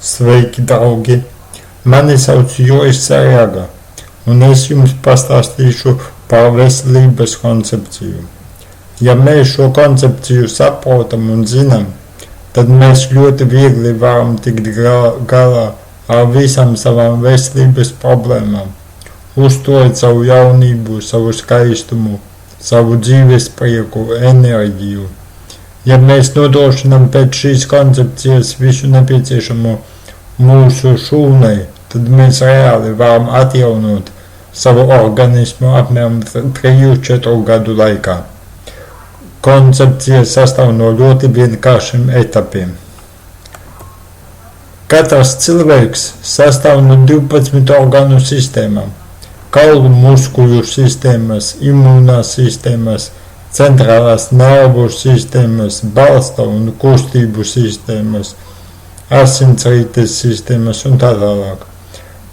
Sveiki, draugi! Mani sauc Juris Sarjaga, un es jums pastāstīšu par veselības koncepciju. Ja mēs šo koncepciju saprotam un zinām, tad mēs ļoti viegli varam tikt galā ar visām savām veselības problēmām, uzturēt savu jaunību, savu skaistumu, savu dzīves prieku, enerģiju. Ja mēs nodrošinām pēc šīs koncepcijas visu nepieciešamo mūsu šūnai, tad mēs reāli varam atjaunot savu organismu apmēram 3-4 gadu laikā. Koncepcija sastāv no ļoti vienkāršiem etapiem. Katrs cilvēks sastāv no 12 orgānu sistēmām – kaulu muskuļu sistēmas, imūnās sistēmas, centrālās nervu sistēmas, balsta un kustību sistēmas, asinsrites sistēmas un tā tālāk.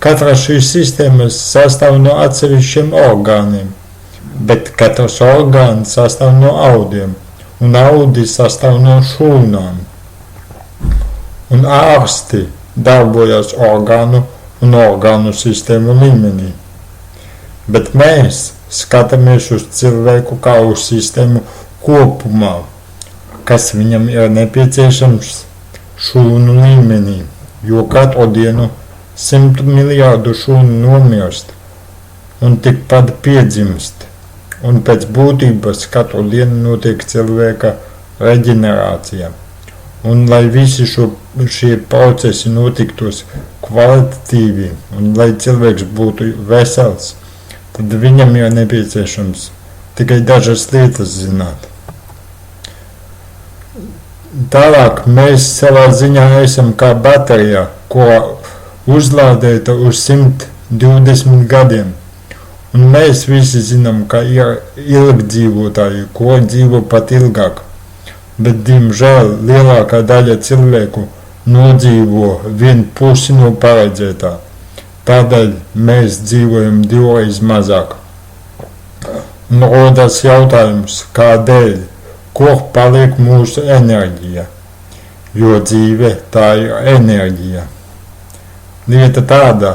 Katra šīs sistēmas sastāv no atsevišķiem orgāniem, bet katrs orgāns sastāv no audiem, un audi sastāv no šūnām. Un ārsti darbojas orgānu un orgānu sistēmu līmenī. Bet mēs skatāmies uz cilvēku kā uz sistēmu kopumā, kas viņam ir nepieciešams šūnu līmenī, jo katru dienu 100 miljārdu šūnu nomirst un tikpat piedzimst, un pēc būtības katru dienu notiek cilvēka reģenerācija. Un lai visi šie procesi notiktos kvalitatīvi un lai cilvēks būtu vesels, tad viņam ir nepieciešams tikai dažas lietas zināt. Tālāk mēs savā ziņā esam kā baterija, ko uzlādēta uz 120 gadiem. Un mēs visi zinām, ka ir ilgdzīvotāji, ko dzīvo pat ilgāk. Bet, diemžēl, lielākā daļa cilvēku nodzīvo 1/2 no paredzētā. Tādēļ mēs dzīvojam 2 mazāk. Un rodas jautājums, kādēļ, kur paliek mūsu enerģija, jo dzīve tā ir enerģija. Lieta tāda,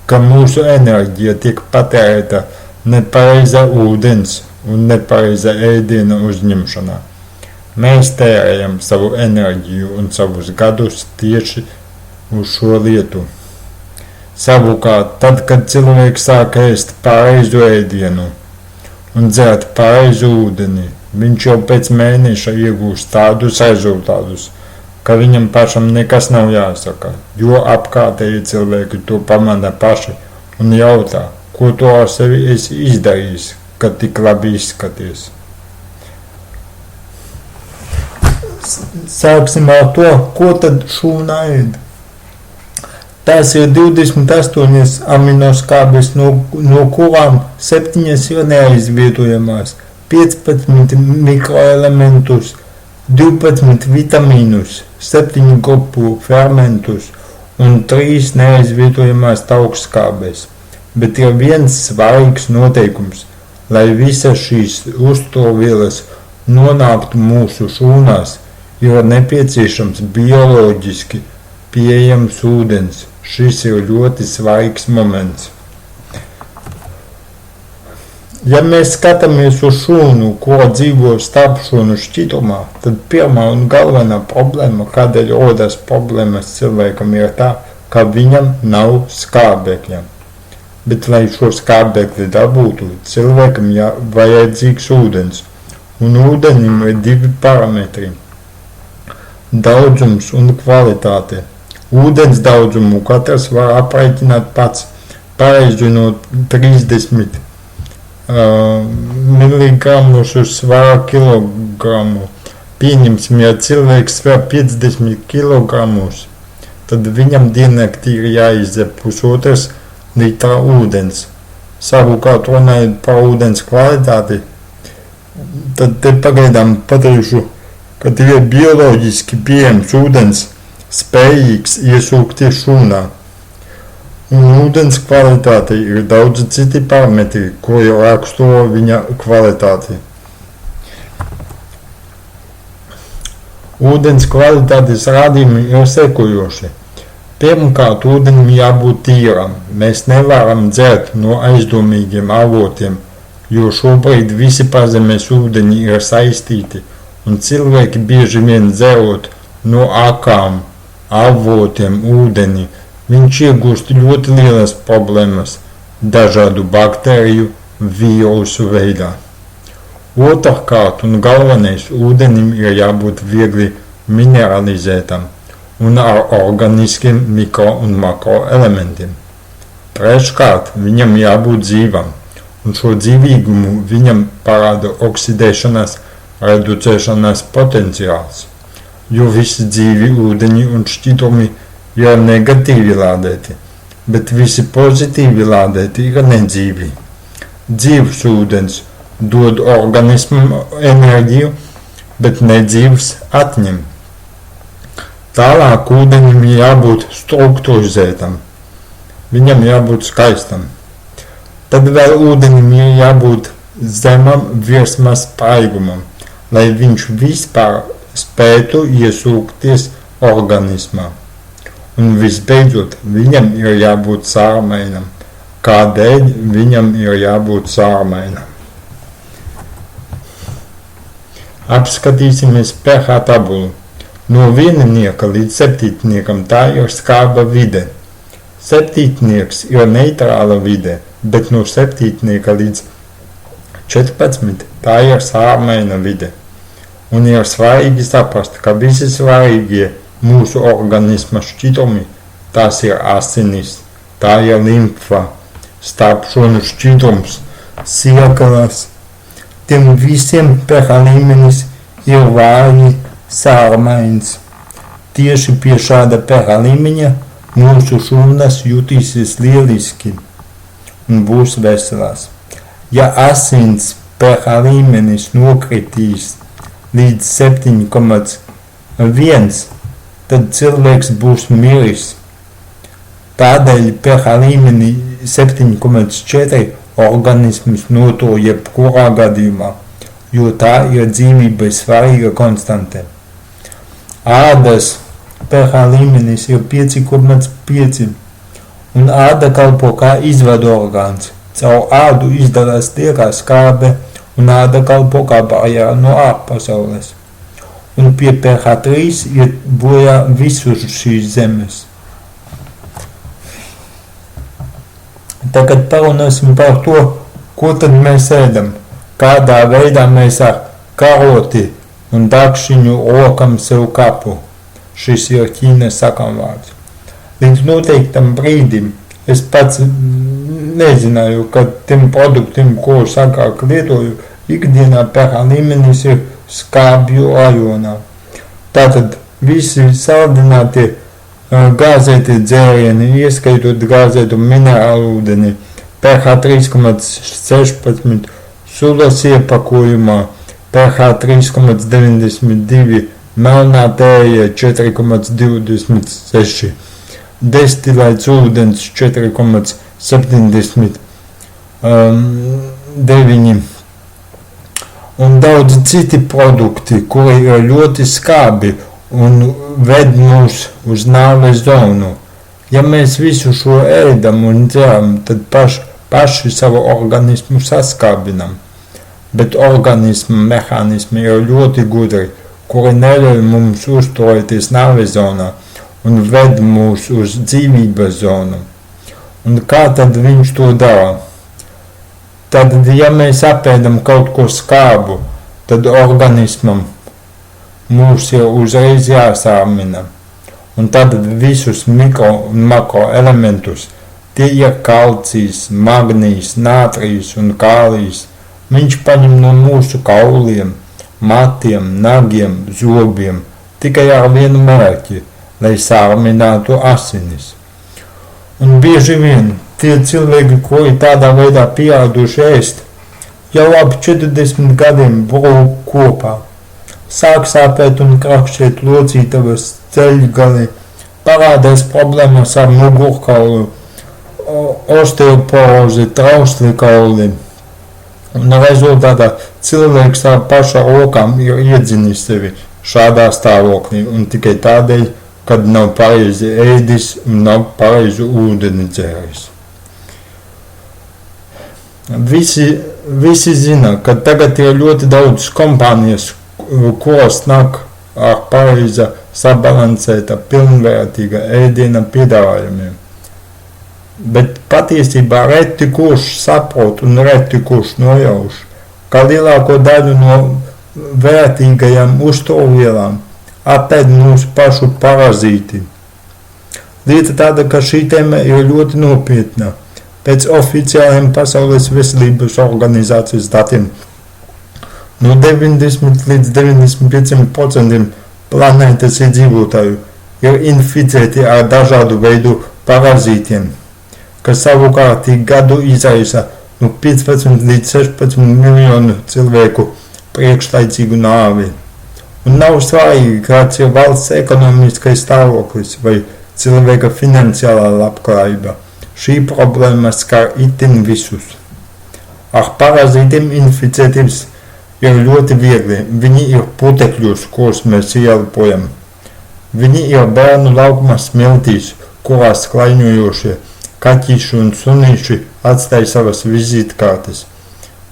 ka mūsu enerģija tiek patērēta nepareiza ūdens un nepareiza ēdiena uzņemšanā. Mēs tērējam savu enerģiju un savus gadus tieši uz šo lietu. Savukārt, tad, kad cilvēks sāk ēst pareizu ēdienu un dzert pareizu ūdeni, viņš jau pēc mēneša iegūst tādus rezultātus, ka viņam pašam nekas nav jāsaka, jo apkārtēji cilvēki to pamana paši un jautā, ko tu ar sevi esi izdarījis, kad tik labi izskaties. Sāksim ar to, ko tad šūna ēd. Tās ir 28 aminoskābes, no kurām 7 ir neaizvietojamās, 15 mikroelementus, 12 vitamīnus, 7 grupu fermentus un 3 neaizvietojamās augstskābes. Bet ir viens svarīgs noteikums, lai visas šīs uzturvielas nonāktu mūsu šūnās, ir nepieciešams bioloģiski pieejams ūdens. Šis ir ļoti svarīgs moments. Ja mēs skatāmies uz šūnu, kura dzīvo starpšūnu šķidrumā, tad pirmā un galvenā problēma, kādēļ rodas problēmas cilvēkam, ir tā, ka viņam nav skābekļa. Bet, lai šo skābekli dabūtu, cilvēkam vajadzīgs ūdens, un ūdenim ir 2 parametri – daudzums un kvalitāte. Ūdens daudzumu katrs var aprēķināt pats, pareizinot 30 miligramus uz svara kilogramu. Pieņemsim, ja cilvēks sver 50 kilogramus, tad viņam diennaktī ir jāizdzer 1,5 litra ūdens. Savukārt runājot par ūdens kvalitāti, tad te pagaidām pateikšu, ka tikai bioloģiski pieejams ūdens spējīgs iesūkties šūnā. Un ūdens kvalitātei ir daudz citi parametri, kuri raksturo viņa kvalitāti. Ūdens kvalitātes rādījumi ir sekojoši. Pirmkārt, ūdenim jābūt tīram. Mēs nevaram dzert no aizdomīgiem avotiem, jo šobrīd visi pazemes ūdeņi ir saistīti, un cilvēki bieži vien dzerot no akām, avotiem ūdeni, viņš iegūst ļoti lielas problēmas dažādu baktēriju, vīrusu veidā. Otrkārt un galvenais, ūdenim ir jābūt viegli mineralizētam un ar organiskiem mikro un makro elementiem. Treškārt, viņam jābūt dzīvam, un šo dzīvīgumu viņam parāda oksidēšanās, reducēšanās potenciāls, jo visi dzīvi ūdeņi un šķidrumi ir negatīvi lādēti, bet visi pozitīvi lādēti ir nedzīvi. Dzīvs ūdens dod organismam enerģiju, bet nedzīvs atņem. Tālāk ūdenim jābūt strukturizētam, viņam jābūt skaistam. Tad vēl ūdenim jābūt zemam virsmas spraigumam, lai viņš vispār spētu iesūkties organismā. Un visbeidzot, viņam ir jābūt sārmainam. Kādēļ viņam ir jābūt sārmainam? Apskatīsimies pH tabulu. No 1 līdz 7 tā ir skāba vide. 7 ir neitrāla vide, bet no 7 līdz 14 tā ir sārmaina vide. Un ir svarīgi saprast, ka visi svarīgie mūsu organisma šķidrumi, tās ir asinis, tā ir limfa, starpšonu šķidrums, siekelas. Tiem visiem pH līmenis ir vāji sārmains. Tieši pie šāda pH līmeņa mūsu šūnas jutīsies lieliski un būs veselās. Ja asins pH līmenis nokritīs līdz 7,1, tad cilvēks būs miris. Tādēļ pH līmeni 7,4 organisms notur jebkurā gadījumā, jo tā ir dzīvībai svarīga konstante. Ādas pH līmenis ir 5,5, un āda kalpo kā izvadu orgāns. Caur ādu izdalās liekā skābe, un āda kalpo kā barjera no ārpasaules. Un pie pH 3 iet bojā visur šīs zemes. Tagad parunāsim par to, ko tad mēs ēdam, kādā veidā mēs ar karoti un dakšiņu rokam sev kapu. Šis ir Ķīnas sakamvārds. Līdz noteiktam brīdim es pats nezināju, ka tiem produktiem, ko agrāk lietoju, ikdienā pH līmenis ir skābju rajonā. Tātad visi saldinātie gāzēti dzērieni, ieskaitot gāzētu minerālu ūdeni, pH 3,16, sulas iepakojumā, pH 3,92, melnā tēja 4,26, destilēts ūdens 4,79 un daudz citi produkti, kuri ir ļoti skābi un ved mūs uz nāves zonu. Ja mēs visu šo ēdam un dzeram, tad paši savu organismu saskābinam. Bet organisma mehānismi ir ļoti gudri, kuri neļauj mums uzturēties nāves zonā un ved mūs uz dzīvības zonu. Un kā tad viņš to dara? Tad, ja mēs apēdam kaut ko skābu, tad organismam mūs ir uzreiz jāsārmina. Un tad visus mikro un makro elementus, tie ir kalcijs, magnijs, nātrijs un kālijs. Viņš paņem no mūsu kauliem, matiem, nagiem, zobiem, tikai ar vienu mērķi, lai sārminātu asinis. Un bieži vien tie cilvēki, kuri tādā veidā pieauduši ēst, jau ap 40 gadiem brūk kopā. Sāk sāpēt un krakšķēt locītavas ceļgali, parādās problēmas ar mugurkaulu, osteoporozi, trausli kauli. Un rezultātā cilvēks ar paša rokām ir iedzinis sevi šādā stāvoklī un tikai tādēļ kad nav pareizi ēdis un nav pareizu ūdeni dzēris. Visi zina, ka tagad ir ļoti daudz kompānijas, kuras nāk ar pareiza sabalansēta, pilnvērtīga ēdiena piedāvājumiem. Bet patiesībā reti kurš saprot un reti kurš nojauš, ka lielāko daļu no vērtīgajām uzturvielām apēd mūsu pašu parazīti. Lieta tāda, ka šī tēma ir ļoti nopietna. Pēc oficiāliem Pasaules veselības organizācijas datiem no 90 līdz 95% planētas iedzīvotāju ir inficēti ar dažādu veidu parazītiem, kas savukārt gadu izraisa no 15 līdz 16 miljonu cilvēku priekšlaicīgu nāvi. Un nav svarīgi, kāds ir valsts ekonomiskais stāvoklis vai cilvēka finansiālā labklājība. Šī problēma skar itin visus. Ar parazītiem inficētības ir ļoti viegli. Viņi ir putekļos, kurus mēs ieelpojam. Viņi ir bērnu laukuma smiltīs, kurās klaiņojošie kaķīši un sunīši atstāja savas vizītkartes.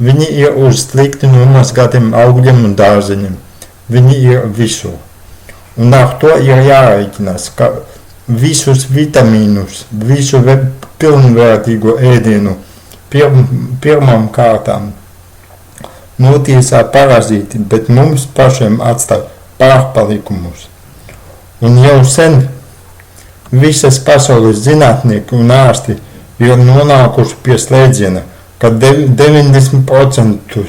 Viņi ir uz slikti nomazgātiem augļiem un dārzeņiem. Viņi ir visur. Un ar to ir jārēķinās, ka visus vitamīnus, visu pilnvērtīgo ēdienu pirmām kārtām notiesā parazīti, bet mums pašiem atstāj pārpalikumus. Un jau sen visas pasaules zinātnieki un ārsti ir nonākuši pie slēdziena, ka 90%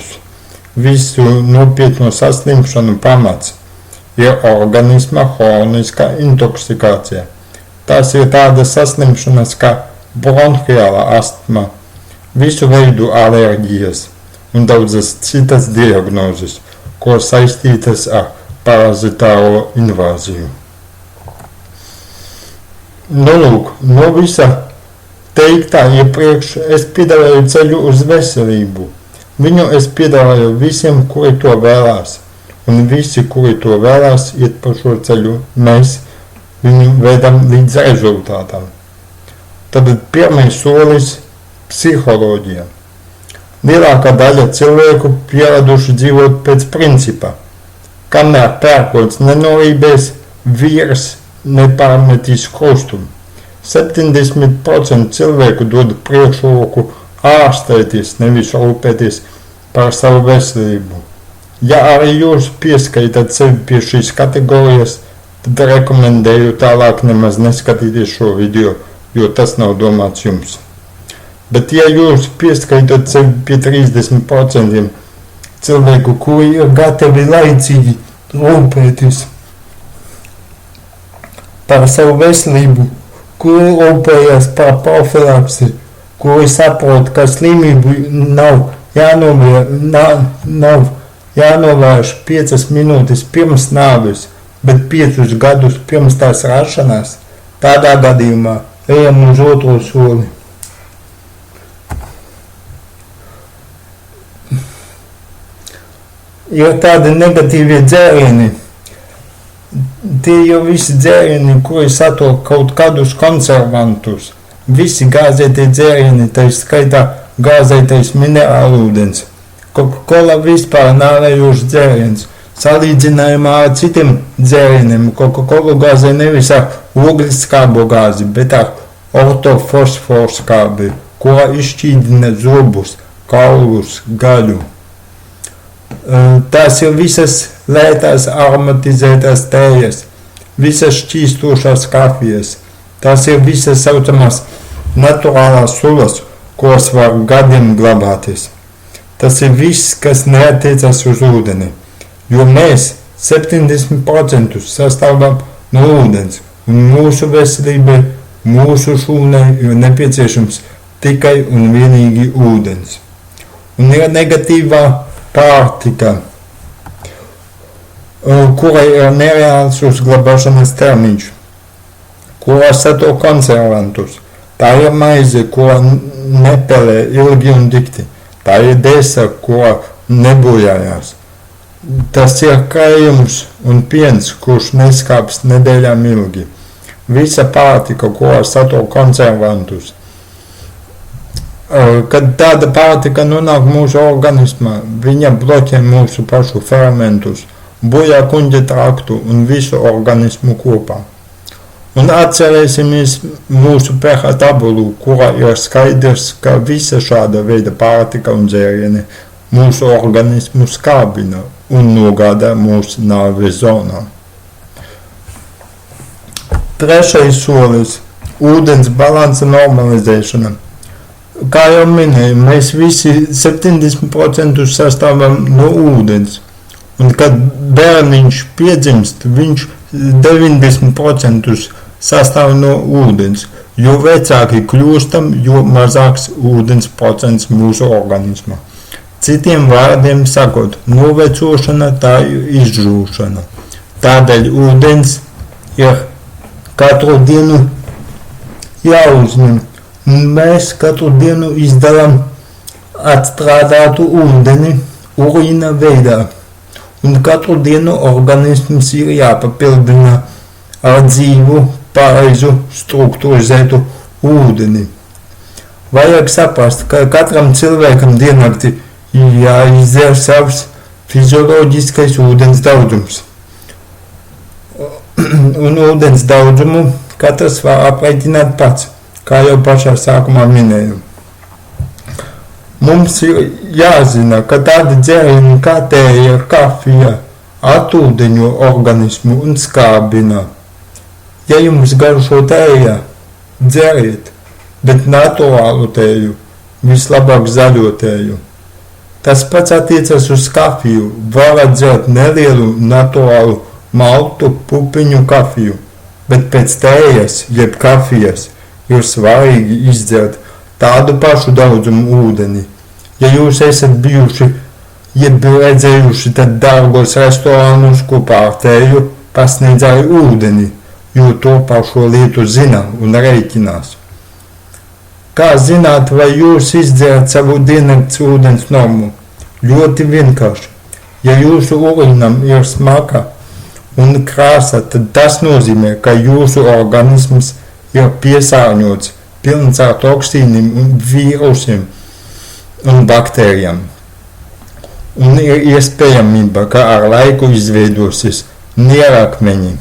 visu nopietno saslimšanu pamats ir organisma hroniskā intoksikācija. Tās ir tādas saslimšanas kā bronhiāla astma, visu veidu alerģijas un daudzas citas diagnozes, ko saistītas ar parazitāro invāziju. No visa teiktā iepriekš es piedāvāju ceļu uz veselību. Viņu es piedāvāju visiem, kuri to vēlās, un visi, kuri to vēlās, iet pa šo ceļu, mēs viņu vedam līdz rezultātam. Tad pirmais solis – psiholoģija. Lielākā daļa cilvēku pieraduši dzīvot pēc principa. Kamēr pērkots nenorībēs, vīrs nepārmetīs krustumu. 70% cilvēku dod priekšroku ārstēties, nevis rūpēties par savu veselību. Ja arī jūs pieskaitat sevi pie šīs kategorijas, tad rekomendēju tālāk nemaz neskatīties šo video, jo tas nav domāts jums. Bet ja jūs pieskaitat sevi pie 30% cilvēku, kuri ir gatavi laicīgi rūpēties par savu veselību, kuri rūpējas par profilapsi, kuri saprot, ka slimību nav jānovērš 5 minūtes pirms nāves, bet 5 gadus pirms tās rašanās, tādā gadījumā ejam uz otro soli. Ir tādi negatīvie dzērieni. Tie jau visi dzērieni, kuri satur kaut kādus konservantus. Visi gāzētie dzērieni, tā skaitā gāzētais minerālūdens. Coca-Cola vispār nāvējošs dzēriens. Salīdzinājumā ar citiem dzērieniem Coca-Cola gāzē nevis ar ogļskābo gāzi, bet ar ortofosforskābi, kura izšķīdina zobus, kaulus, gaļu. Tās ir visas lētās aromatizētās tējas, visas šķīstošās kafijas. Tās ir visas saucamās naturālās sulas, kuras var gadiem glabāties. Tas ir viss, kas neatiecas uz ūdeni, jo mēs 70% sastāvam no ūdens, un mūsu veselībai, mūsu šūnai ir nepieciešams tikai un vienīgi ūdens. Un ir negatīvā pārtika, kurai ir nereāls uzglabāšanas termiņš, kurā satur konservantus. Tā ir maize, kura nepelē ilgi un dikti. Tā ir desa, kura nebojājās. Tas ir krējums un piens, kurš neskāps nedēļām ilgi. visa pārtika, ko satur konservantus. Kad tāda pārtika nonāk mūsu organismā, viņa bloķē mūsu pašu fermentus, bojā kuņģa traktu un visu organismu kopā. Un atcerēsimies mūsu pH tabulu, kurā ir skaidrs, ka visa šāda veida pārtika un dzērieni mūsu organismu skābina un nogādā mūsu nāves zonā. Trešais solis – ūdens balansa normalizēšana. Kā jau minēju, mēs visi 70% sastāvam no ūdens, un kad bērniņš piedzimst, viņš 90% sastāv no ūdens. Jo vecāki kļūstam, jo mazāks ūdens procents mūsu organismā. Citiem vārdiem sakot, novecošana tā ir izžūšana. Tādēļ ūdens ir katru dienu jāuzņem. Mēs katru dienu izdalam atstrādātu ūdeni urīna veidā, un katru dienu organisms ir jāpapildina ar dzīvu, pareizu, strukturizētu ūdeni. Vajag saprast, ka katram cilvēkam diennakti jāizdzer savs fizioloģiskais ūdens daudzums. Un ūdens daudzumu katrs var aprēķināt pats, kā jau pašā sākumā minēju. Mums ir jāzina, ka tādi dzērieni kā tēja, kafija atūdeņo organismu un skābina. Ja jums garšo tēja, dzeriet, bet naturālu tēju, vislabāk zaļo tēju. Tas pats attiecas uz kafiju, varat dzert nelielu naturālu maltu pupiņu kafiju, bet pēc tējas, jeb kafijas, ir svarīgi izdzert tādu pašu daudzumu ūdeni. Ja jūs esat bijuši, jeb redzējuši tad dārgos restorānus, ko pār tēju pasniedz arī ūdeni, jo to par šo lietu zina un rēķinās. Kā zināt, vai jūs izdzerat savu diennakts ūdens normu? Ļoti vienkārši. Ja jūsu urīnam ir smaka un krāsa, tad tas nozīmē, ka jūsu organisms ir piesārņots, pilns ar toksīniem un vīrusiem un baktērijām. Un ir iespējamība, ka ar laiku izveidosies nierakmeņi.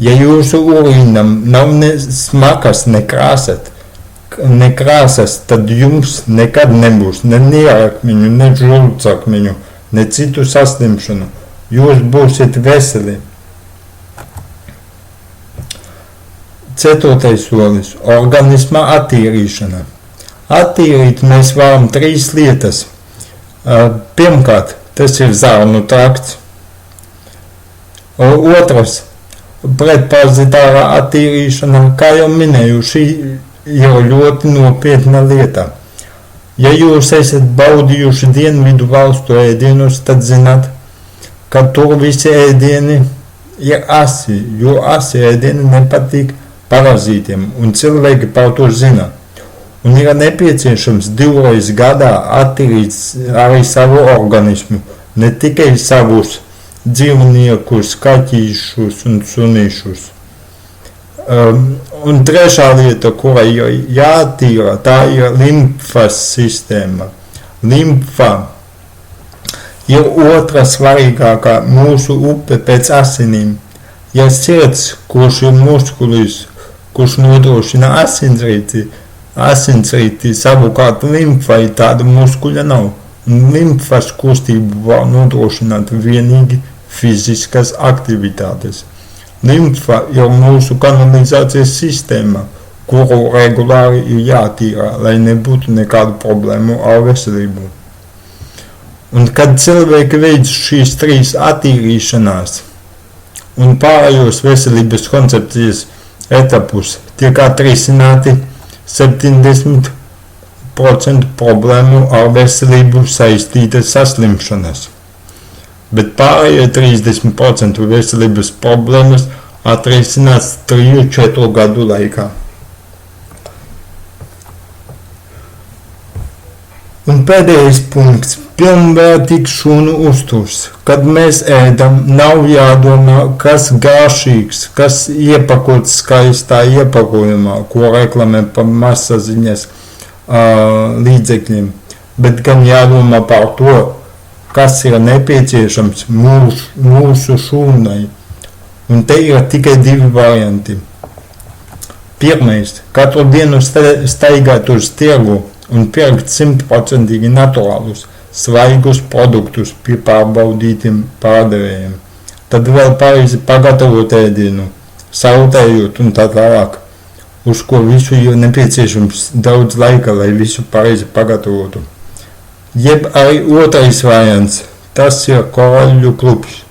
Ja jūsu urīnam nav ne smakas, ne krāsas, tad jums nekad nebūs ne nierakmeņu, ne žultsakmeņu, ne citu saslimšanu. Jūs būsiet veseli. Ceturtais solis – organisma attīrīšana. Attīrīt mēs varam 3 lietas. Pirmkārt, tas ir zarnu trakts. Otrs – pretparazitārā attīrīšana. Kā jau minēju, šī ir ļoti nopietna lieta. Ja jūs esat baudījuši dienvidu valstu ēdienus, tad zināt, ka tur visi ēdieni ir asi, jo asi ēdieni nepatīk parazītiem, un cilvēki par to zina. Un ir nepieciešams 2 reizes gadā attīrīt arī savu organismu, ne tikai savus dzīvniekus, kaķīšus un sunīšus. Un trešā lieta, kura ir jātīra, tā ir limfas sistēma. Limfa ir otra svarīgākā mūsu upe pēc asinīm. Ja sirds, kurš ir muskulis, kurš nodrošina asinsrīti, savukārt limfai tāda muskuļa nav. Limfas kustību var nodrošināt vienīgi fiziskas aktivitātes. Limfa ir mūsu kanalizācijas sistēma, kuru regulāri ir jātīrā, lai nebūtu nekādu problēmu ar veselību. Un kad cilvēki veic šīs 3 attīrīšanās un pārējos veselības koncepcijas etapus, tiek atrisināti 70% problēmu ar veselību saistītas saslimšanas, bet pārējie 30% veselības problēmas atrisinās 3-4 gadu laikā. Un pēdējais punkts Pilnvērtīgs šūnu uzturs. Kad mēs ēdam, nav jādomā, kas garšīgs, kas iepakots skaistā iepakojumā, ko reklamē pa masaziņas līdzekļiem, bet gan jādomā par to, kas ir nepieciešams mūsu šūnai. Un te ir tikai 2 varianti. Pirmais, katru dienu staigāt uz tirgu un pirkt 100% naturālus, svaigus produktus pie pārbaudītiem pārdevējiem. Tad vēl pareizi pagatavot ēdienu, sautējot un tā tālāk, uz ko visu ir nepieciešams daudz laika, lai visu pareizi pagatavotu. Jeb arī otrais variants, tas ir korāļu klubs.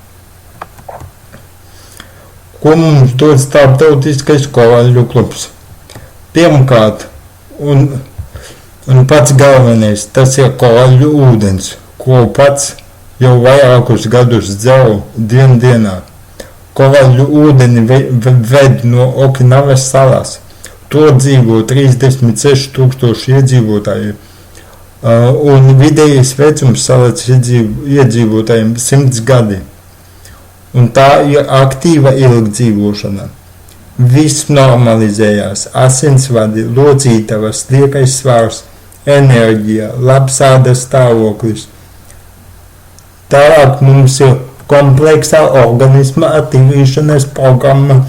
Ko mums dod starptautiskais korāļu klubs? Pirmkārt, un pats galvenais, tas ir korāļu ūdens, ko pats jau vairākus gadus dzeru dienā. Korāļu ūdeni ved no Okinavas salas. Tur dzīvo 36,000 iedzīvotāji. Un vidējais vecums salas iedzīvotājiem 100 gadi. Un tā ir aktīva ilgdzīvošana. Viss normalizējās, asinsvadi, locītavas, liekais svars, enerģija, labs ādas stāvoklis. Tālāk mums ir kompleksā organisma attīrīšanas programma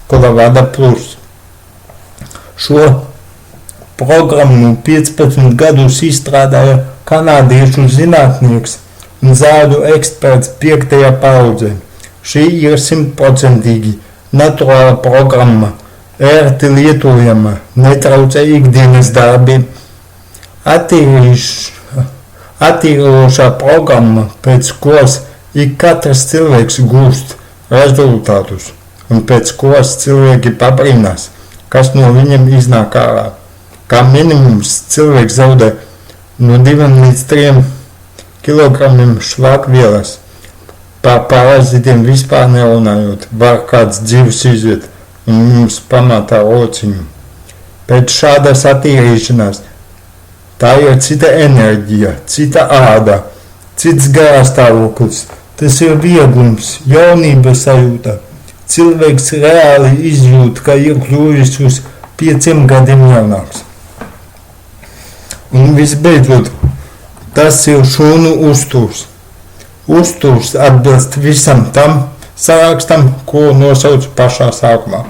Kolavada Plus. Šo programmu 15 gadus izstrādāja kanādiešu zinātnieks un zāļu eksperts 5. paudzē. Šī ir 100% naturāla programma, ērti lietojama, netraucē ikdienas darbiem. Attīrošā programma, pēc kuras ik katrs cilvēks gūst rezultātus, un pēc kuras cilvēki pabrīnās, kas no viņiem iznāk ārā. Kā minimums cilvēks zaudē no 2 līdz 3 kilogramiem šlakvielas. Par parazītiem vispār nerunājot, var kāds dzīvs iziet un mums pamatā rociņu. Pēc šādas attīrīšanās tā ir cita enerģija, cita āda, cits garastāvoklis, tas ir vieglums, jaunības sajūta. Cilvēks reāli izjūt, ka ir kļuvis uz 5 gadiem jaunāks. Un visbeidzot, tas ir šūnu uzturs. Uzturs atbilst visam tam sarakstam, ko nosauc pašā sākumā.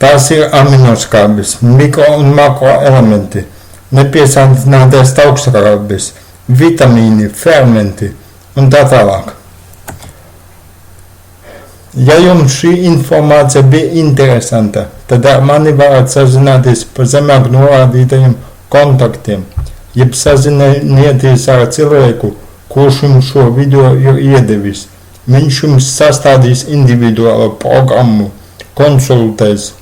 Tās ir aminoskābes, mikro un makro elementi, nepiesātinātais augstskābes, vitamīni, fermenti un tā tālāk. Ja jums šī informācija bija interesanta, tad ar mani varat sazināties pa zemāk norādītajiem kontaktiem, jeb sazinieties ar cilvēku, kurš jums šo video ir iedevis. Viņš jums sastādīs individuālu programmu, konsultēs,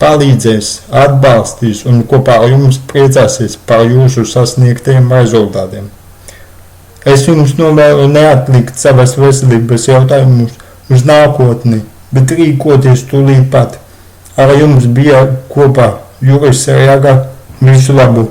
palīdzēs, atbalstīs un kopā ar jums priecāsies par jūsu sasniegtajiem rezultātiem. Es jums novēlu neatlikt savas veselības jautājumus uz nākotni, bet rīkoties tūlīt pat. Ar jums bija kopā Juris Rjaga. Visu labu!